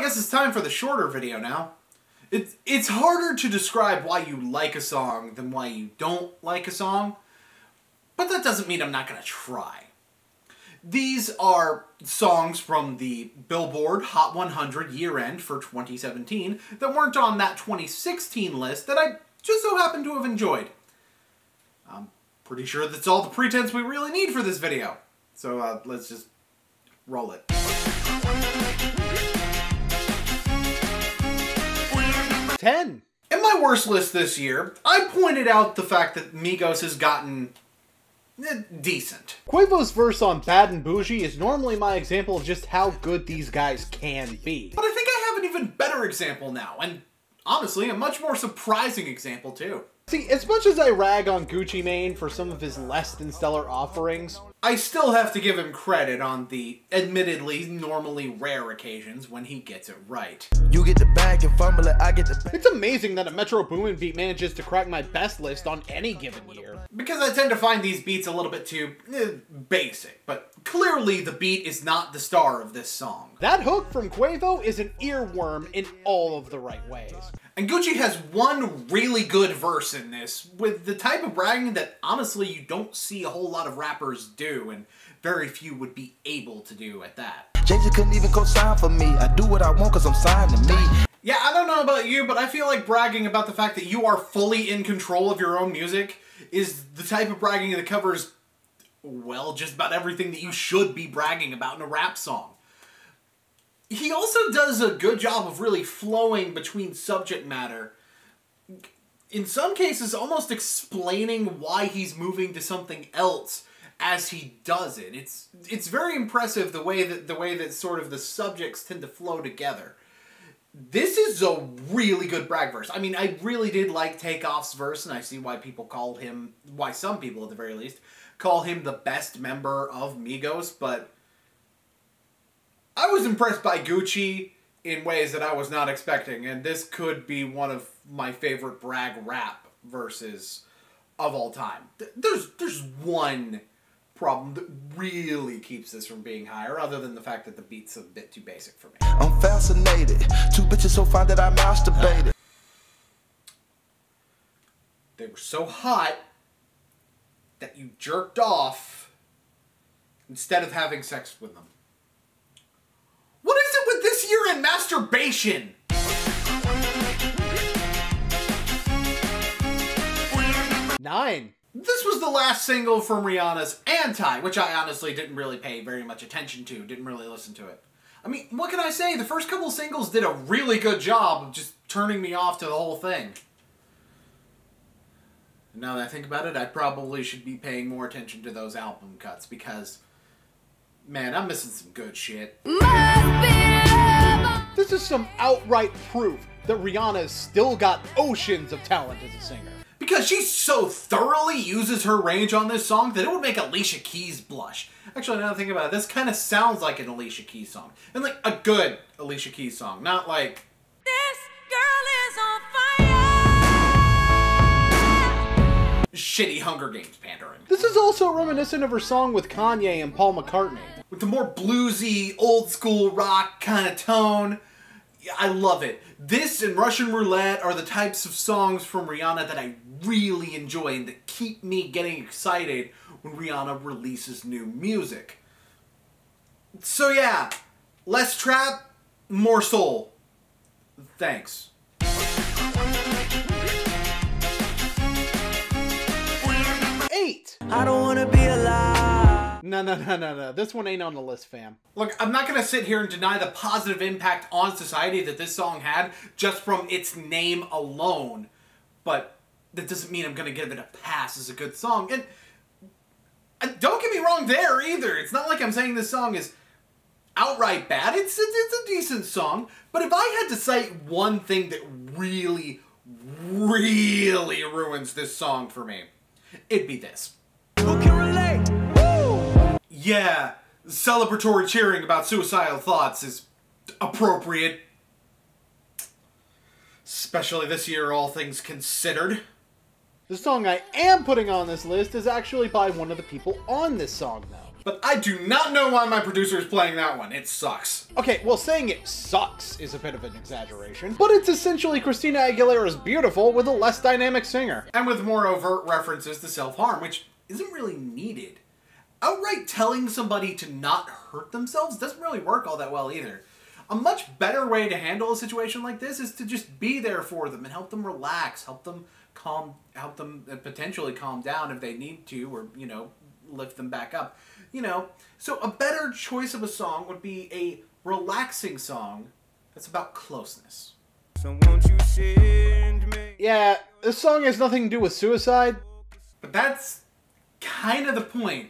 guess it's time for the shorter video now. It's harder to describe why you like a song than why you don't like a song, but that doesn't mean I'm not going to try. These are songs from the Billboard Hot 100 year-end for 2017 that weren't on that 2016 list that I just so happen to have enjoyed. I'm pretty sure that's all the pretense we really need for this video. So let's just roll it. Number 10. In my worst list this year, I pointed out the fact that Migos has gotten decent. Quavo's verse on Bad and Bougie is normally my example of just how good these guys can be. But I think I have an even better example now, and honestly, a much more surprising example too. See, as much as I rag on Gucci Mane for some of his less than stellar offerings, I still have to give him credit on the admittedly normally rare occasions when he gets it right. You get the bag and fumble it, I get the bag. It's amazing that a Metro Boomin beat manages to crack my best list on any given year. Because I tend to find these beats a little bit too basic, but clearly the beat is not the star of this song. That hook from Quavo is an earworm in all of the right ways. And Gucci has one really good verse in this, with the type of bragging that honestly you don't see a whole lot of rappers do, and very few would be able to do at that. Jay-Z couldn't even co-sign for me. I do what I want cause I'm signed to me. Yeah, I don't know about you, but I feel like bragging about the fact that you are fully in control of your own music is the type of bragging that covers, well, just about everything that you should be bragging about in a rap song. He also does a good job of really flowing between subject matter. In some cases, almost explaining why he's moving to something else as he does it. It's very impressive the way that sort of the subjects tend to flow together. This is a really good brag verse. I mean, I really did like Takeoff's verse, and I see why people called him, why some people at the very least, call him the best member of Migos, but I was impressed by Gucci in ways that I was not expecting, and this could be one of my favorite brag rap verses of all time. There's one problem that really keeps this from being higher, other than the fact that the beat's a bit too basic for me. I'm fascinated. Two bitches so fine that I masturbated. They were so hot that you jerked off instead of having sex with them. What is it with this year and masturbation? 9. This was the last single from Rihanna's Anti, which I honestly didn't really pay very much attention to, didn't really listen to it. I mean, what can I say? The first couple singles did a really good job of just turning me off to the whole thing. And now that I think about it, I probably should be paying more attention to those album cuts because, man, I'm missing some good shit. This is some outright proof that Rihanna's still got oceans of talent as a singer. Because she so thoroughly uses her range on this song that it would make Alicia Keys blush. Actually, now that I think about it, this kind of sounds like an Alicia Keys song. And like a good Alicia Keys song, not like this girl is on fire. Shitty Hunger Games pandering. This is also reminiscent of her song with Kanye and Paul McCartney. With the more bluesy, old school rock kind of tone. I love it. This and Russian Roulette are the types of songs from Rihanna that I really enjoy and that keep me getting excited when Rihanna releases new music. So yeah, less trap, more soul. Thanks. 8. I don't wanna be alive. No. This one ain't on the list, fam. Look, I'm not going to sit here and deny the positive impact on society that this song had just from its name alone, but that doesn't mean I'm going to give it a pass as a good song. And don't get me wrong there either. It's not like I'm saying this song is outright bad. It's a decent song, but if I had to cite one thing that really, really ruins this song for me, it'd be this. Who can relate? Yeah, celebratory cheering about suicidal thoughts is appropriate. Especially this year, all things considered. The song I am putting on this list is actually by one of the people on this song, though. But I do not know why my producer is playing that one. It sucks. Okay, well, saying it sucks is a bit of an exaggeration, but it's essentially Christina Aguilera's Beautiful with a less dynamic singer. And with more overt references to self-harm, which isn't really needed. Outright telling somebody to not hurt themselves doesn't really work all that well either. A much better way to handle a situation like this is to just be there for them and help them relax, help them potentially calm down if they need to, or, you know, lift them back up. You know, so a better choice of a song would be a relaxing song that's about closeness. So won't you send me? Yeah, this song has nothing to do with suicide. But that's kind of the point.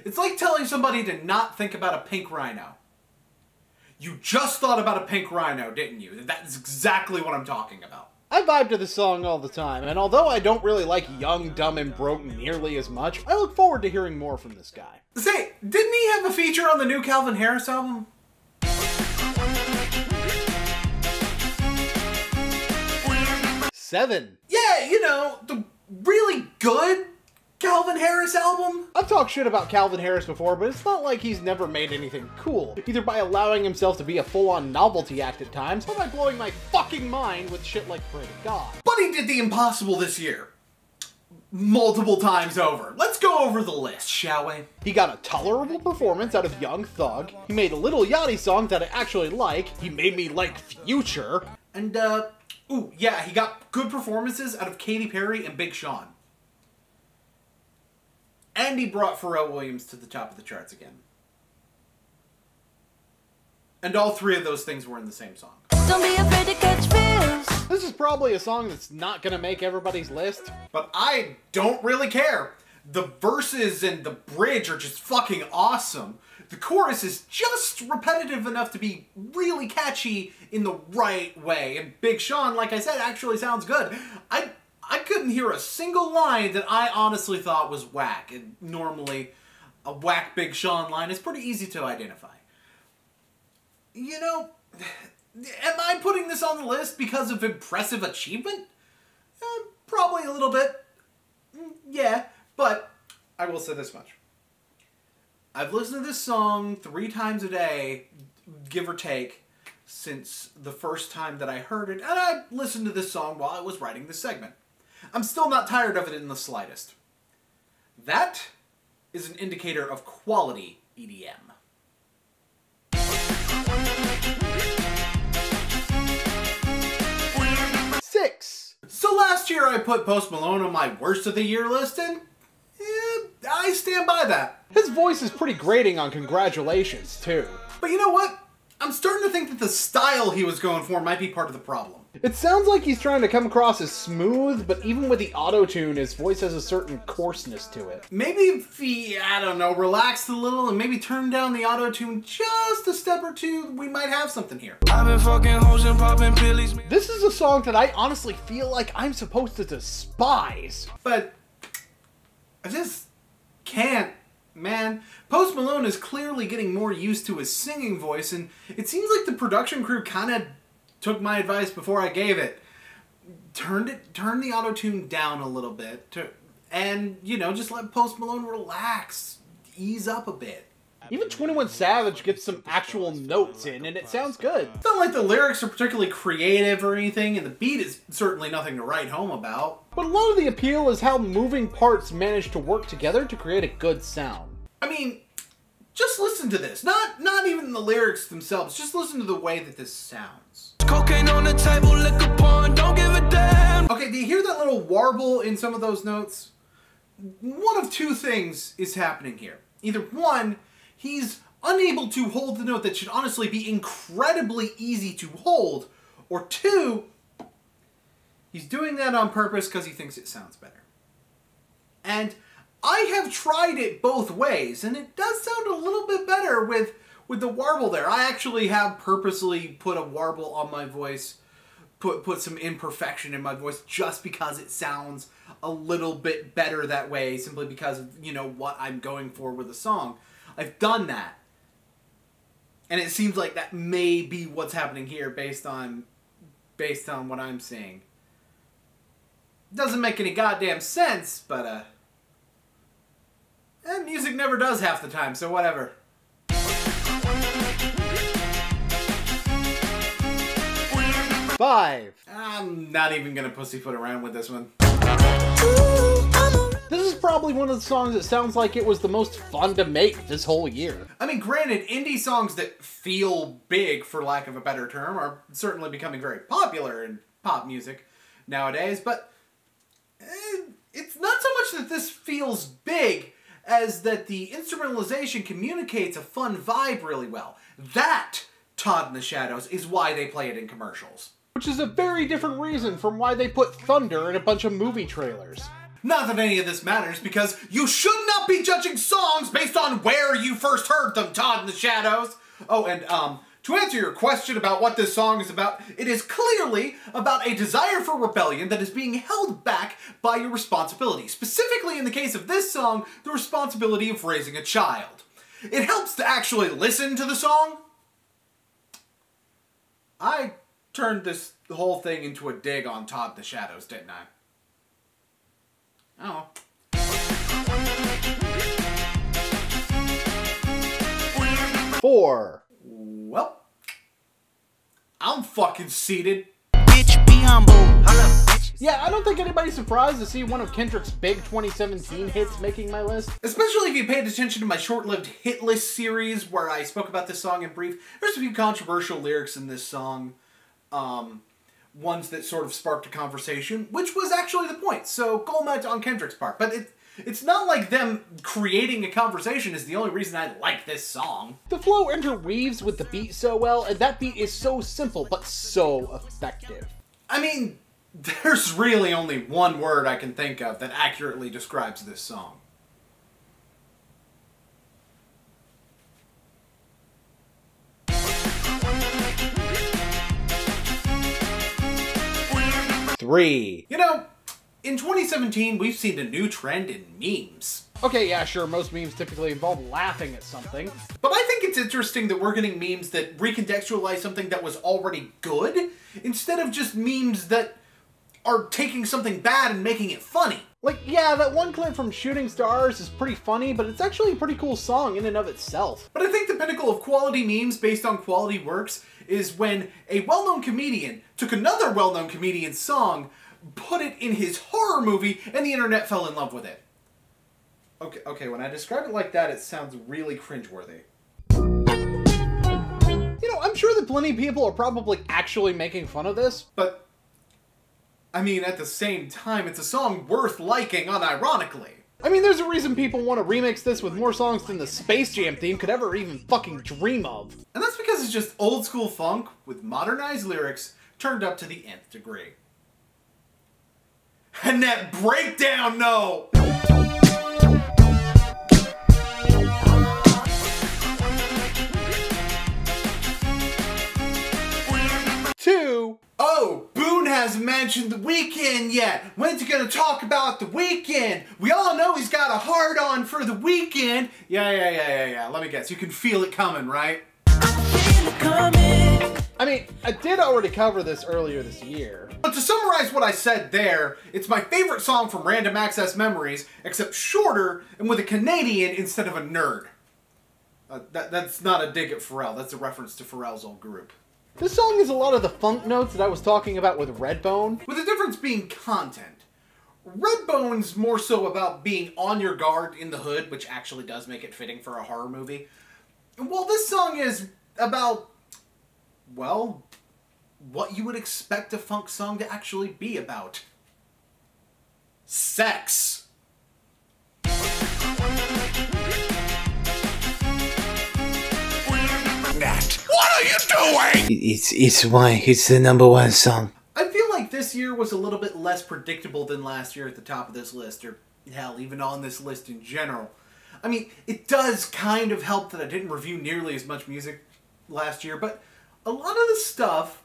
It's like telling somebody to not think about a pink rhino. You just thought about a pink rhino, didn't you? That's exactly what I'm talking about. I vibe to this song all the time, and although I don't really like Young, Dumb, and Broke nearly as much, I look forward to hearing more from this guy. Say, didn't he have a feature on the new Calvin Harris album? 7. Yeah, you know, the really good Calvin Harris album. I've talked shit about Calvin Harris before, but it's not like he's never made anything cool, either by allowing himself to be a full-on novelty act at times, or by blowing my fucking mind with shit like Pray to God. But he did the impossible this year. Multiple times over. Let's go over the list, shall we? He got a tolerable performance out of Young Thug, he made a Little Yachty song that I actually like, he made me like Future, And, ooh, yeah, he got good performances out of Katy Perry and Big Sean. And he brought Pharrell Williams to the top of the charts again. And all three of those things were in the same song. Don't be afraid to catch fish. This is probably a song that's not gonna make everybody's list. But I don't really care. The verses and the bridge are just fucking awesome. The chorus is just repetitive enough to be really catchy in the right way. And Big Sean, like I said, actually sounds good. I couldn't hear a single line that I honestly thought was whack. And normally, a whack Big Sean line is pretty easy to identify. You know, am I putting this on the list because of impressive achievement? Probably a little bit. Yeah, but I will say this much. I've listened to this song 3 times a day, give or take, since the first time that I heard it, and I listened to this song while I was writing this segment. I'm still not tired of it in the slightest. That is an indicator of quality EDM. So last year I put Post Malone on my worst of the year list, and I stand by that. His voice is pretty grating on Congratulations, too. But you know what? I'm starting to think that the style he was going for might be part of the problem. It sounds like he's trying to come across as smooth, but even with the auto-tune, his voice has a certain coarseness to it. Maybe if he, I don't know, relaxed a little and maybe turned down the auto-tune just a step or two, we might have something here. I've been fucking hoes and popping pillies. This is a song that I honestly feel like I'm supposed to despise. But I just can't, man. Post Malone is clearly getting more used to his singing voice, and it seems like the production crew kind of took my advice before I gave it. Turn the auto-tune down a little bit, and, you know, just let Post Malone relax, ease up a bit. Even 21 Savage gets some actual notes in, and it sounds good. It's not like the lyrics are particularly creative or anything, and the beat is certainly nothing to write home about. But a lot of the appeal is how moving parts manage to work together to create a good sound. I mean, just listen to this. Not even the lyrics themselves, just listen to the way that this sounds. Cocaine on the table, liquor porn, don't give a damn. Okay, do you hear that little warble in some of those notes? One of two things is happening here. Either one, he's unable to hold the note that should honestly be incredibly easy to hold, or two, he's doing that on purpose because he thinks it sounds better. And I have tried it both ways, and it does sound a little bit better with the warble there. I actually have purposely put a warble on my voice, put some imperfection in my voice just because it sounds a little bit better that way, simply because of, you know, what I'm going for with the song. I've done that. And it seems like that may be what's happening here based on what I'm seeing. Doesn't make any goddamn sense, but And music never does half the time, so whatever. Five. I'm not even gonna pussyfoot around with this one. This is probably one of the songs that sounds like it was the most fun to make this whole year. I mean, granted, indie songs that feel big, for lack of a better term, are certainly becoming very popular in pop music nowadays, but it's not so much that this feels big as that the instrumentalization communicates a fun vibe really well. That, Todd in the Shadows, is why they play it in commercials. Which is a very different reason from why they put thunder in a bunch of movie trailers. Not that any of this matters, because you should not be judging songs based on where you first heard them, Todd in the Shadows. Oh, and, to answer your question about what this song is about, it is clearly about a desire for rebellion that is being held back by your responsibility. Specifically, in the case of this song, the responsibility of raising a child. It helps to actually listen to the song. I turned this whole thing into a dig on Todd in the Shadows, didn't I? Oh. 4. Well, I'm fucking seated. Bitch, be humble. Hold up, bitch. Yeah, I don't think anybody's surprised to see one of Kendrick's big 2017 hits making my list. Especially if you paid attention to my short-lived hit list series where I spoke about this song in brief. There's a few controversial lyrics in this song. Ones that sort of sparked a conversation, which was actually the point. So, compliment on Kendrick's part. But it's not like them creating a conversation is the only reason I like this song. The flow interweaves with the beat so well, and that beat is so simple but so effective. I mean, there's really only one word I can think of that accurately describes this song. Three. You know, in 2017, we've seen a new trend in memes. Okay, yeah, sure, most memes typically involve laughing at something. But I think it's interesting that we're getting memes that recontextualize something that was already good, instead of just memes that are taking something bad and making it funny. Like, yeah, that one clip from Shooting Stars is pretty funny, but it's actually a pretty cool song in and of itself. But I think the pinnacle of quality memes based on quality works is when a well-known comedian took another well-known comedian's song, put it in his horror movie, and the internet fell in love with it. Okay, when I describe it like that, it sounds really cringeworthy. You know, I'm sure that plenty of people are probably actually making fun of this. But, I mean, at the same time, it's a song worth liking unironically. I mean, there's a reason people want to remix this with more songs than the Space Jam theme could ever even fucking dream of. And that's because it's just old school funk with modernized lyrics turned up to the nth degree. And that breakdown, no! Two. Oh, Boone hasn't mentioned The Weeknd yet. When's he gonna talk about The Weeknd? We all know he's got a hard-on for The Weeknd. Yeah. Let me guess. You can feel it coming, right? I mean, I did already cover this earlier this year. But to summarize what I said there, it's my favorite song from Random Access Memories, except shorter and with a Canadian instead of a nerd. That's not a dig at Pharrell. That's a reference to Pharrell's old group. This song is a lot of the funk notes that I was talking about with Redbone. With the difference being content. Redbone's more so about being on your guard in the hood, which actually does make it fitting for a horror movie. Well, this song is about, well, what you would expect a funk song to actually be about. Sex. What are you doing? It's the #1 song. I feel like this year was a little bit less predictable than last year at the top of this list, or hell, even on this list in general. I mean, it does kind of help that I didn't review nearly as much music last year, but a lot of the stuff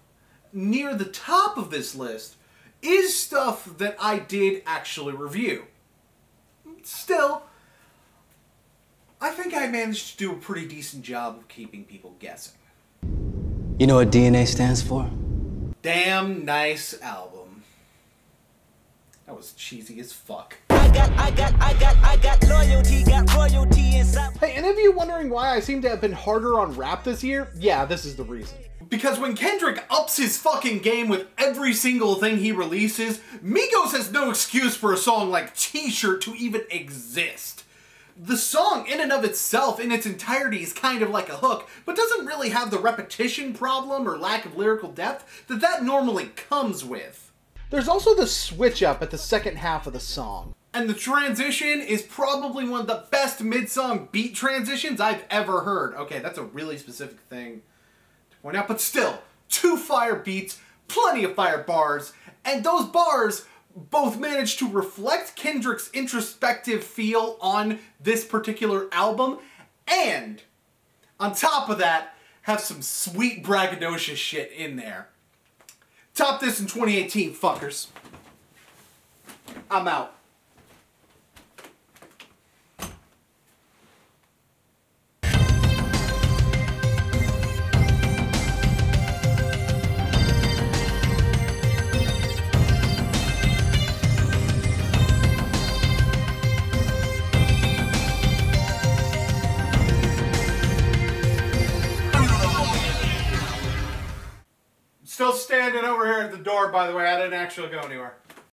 near the top of this list is stuff that I did actually review. Still, I think I managed to do a pretty decent job of keeping people guessing. You know what DNA stands for? Damn nice album. That was cheesy as fuck. I I got loyalty, got royalty inside. Hey, any of you wondering why I seem to have been harder on rap this year? Yeah, this is the reason. Because when Kendrick ups his fucking game with every single thing he releases, Migos has no excuse for a song like T-Shirt to even exist. The song in and of itself, in its entirety, is kind of like a hook, but doesn't really have the repetition problem or lack of lyrical depth that normally comes with. There's also the switch up at the second half of the song. And the transition is probably one of the best mid-song beat transitions I've ever heard. Okay, that's a really specific thing to point out, but still, 2 fire beats, plenty of fire bars, and those bars both manage to reflect Kendrick's introspective feel on this particular album, and on top of that, have some sweet braggadocious shit in there. Top this in 2018, fuckers. I'm out. Still standing over here at the door, by the way. I didn't actually go anywhere.